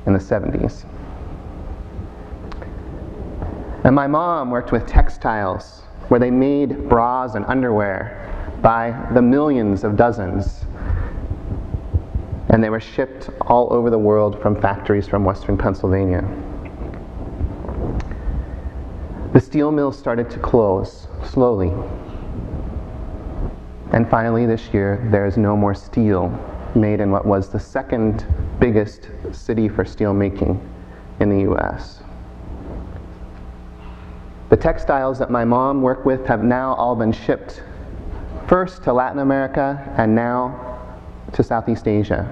in the 70s. And my mom worked with textiles, where they made bras and underwear by the millions of dozens. And they were shipped all over the world from factories from Western Pennsylvania. The steel mills started to close slowly. And finally this year, there is no more steel made in what was the second biggest city for steel making in the US. The textiles that my mom worked with have now all been shipped first to Latin America and now to Southeast Asia.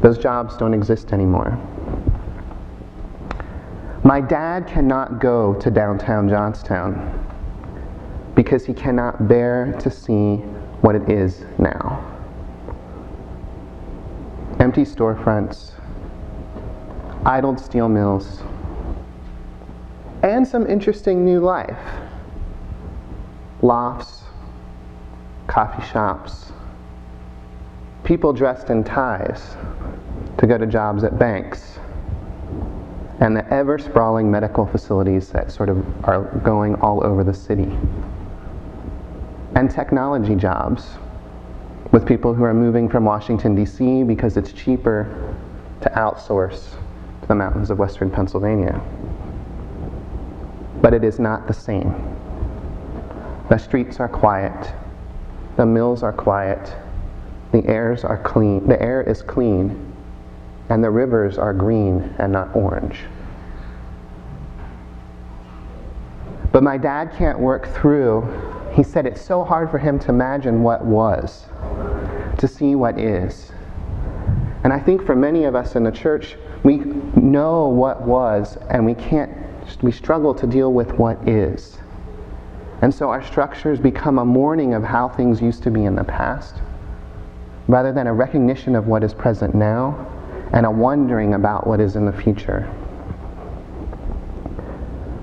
Those jobs don't exist anymore. My dad cannot go to downtown Johnstown because he cannot bear to see what it is now. Empty storefronts, idled steel mills, and some interesting new life. Lofts, coffee shops, people dressed in ties to go to jobs at banks, and the ever-sprawling medical facilities that sort of are going all over the city. And technology jobs with people who are moving from Washington, D.C. because it's cheaper to outsource to the mountains of Western Pennsylvania. But it is not the same. The streets are quiet. The mills are quiet. The air is clean. And the rivers are green and not orange. But my dad can't work through. He said it's so hard for him to imagine what was, to see what is. And I think for many of us in the church, we know what was, and we struggle to deal with what is. And so our structures become a mourning of how things used to be in the past, rather than a recognition of what is present now, and a wondering about what is in the future.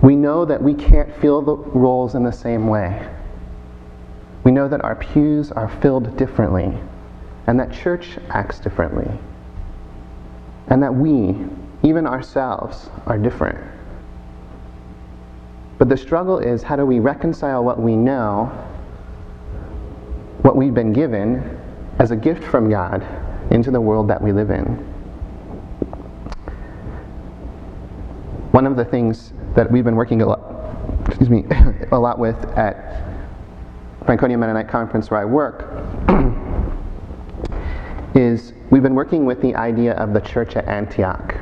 We know that we can't fill the roles in the same way. We know that our pews are filled differently, and that church acts differently, and that we, even ourselves, are different. But the struggle is, how do we reconcile what we know, what we've been given as a gift from God, into the world that we live in? One of the things that we've been working a lot with at Franconia Mennonite Conference, where I work, is we've been working with the idea of the church at Antioch.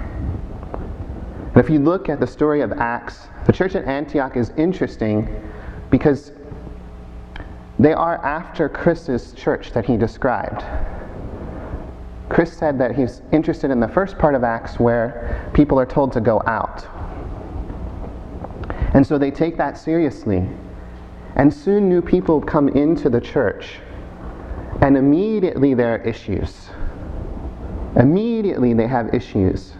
And if you look at the story of Acts, the church at Antioch is interesting because they are after Kriss's church that he described. Kriss said that he's interested in the first part of Acts where people are told to go out. And so they take that seriously. And soon new people come into the church. And immediately there are issues. Immediately they have issues.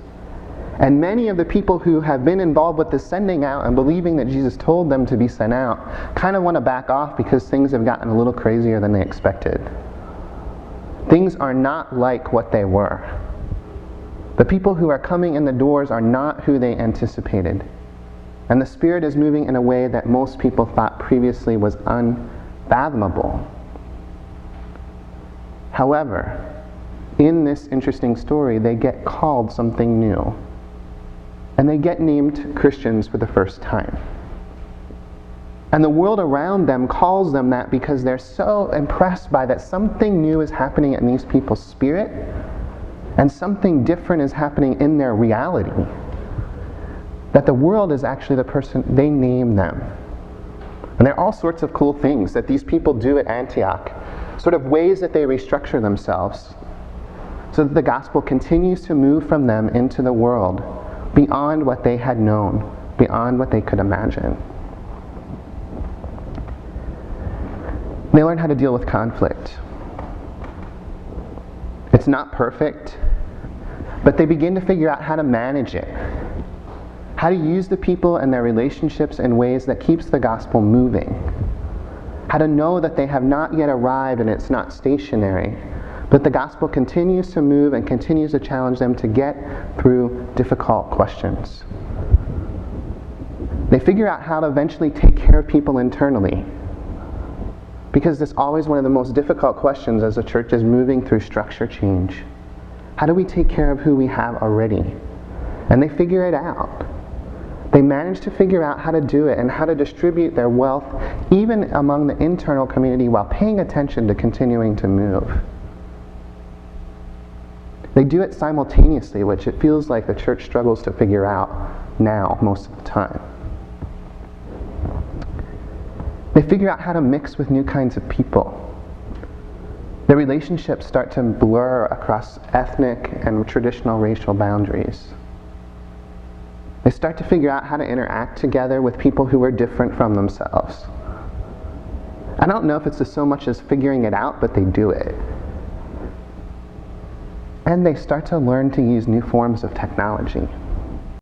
And many of the people who have been involved with the sending out and believing that Jesus told them to be sent out kind of want to back off because things have gotten a little crazier than they expected. Things are not like what they were. The people who are coming in the doors are not who they anticipated. And the Spirit is moving in a way that most people thought previously was unfathomable. However, in this interesting story, they get called something new. And they get named Christians for the first time. And the world around them calls them that because they're so impressed by that something new is happening in these people's spirit, and something different is happening in their reality. That the world is actually the person, they name them. And there are all sorts of cool things that these people do at Antioch, sort of ways that they restructure themselves, so that the gospel continues to move from them into the world, beyond what they had known, beyond what they could imagine. They learn how to deal with conflict. It's not perfect, but they begin to figure out how to manage it. How to use the people and their relationships in ways that keeps the gospel moving. How to know that they have not yet arrived and it's not stationary, But the gospel continues to move and continues to challenge them to get through difficult questions. They figure out how to eventually take care of people internally, because that's always one of the most difficult questions as a church is moving through structure change. How do we take care of who we have already? And they figure it out. They manage to figure out how to do it and how to distribute their wealth even among the internal community while paying attention to continuing to move. They do it simultaneously, which it feels like the church struggles to figure out now most of the time. They figure out how to mix with new kinds of people. Their relationships start to blur across ethnic and traditional racial boundaries. They start to figure out how to interact together with people who are different from themselves. I don't know if it's so much as figuring it out, but they do it. And they start to learn to use new forms of technology.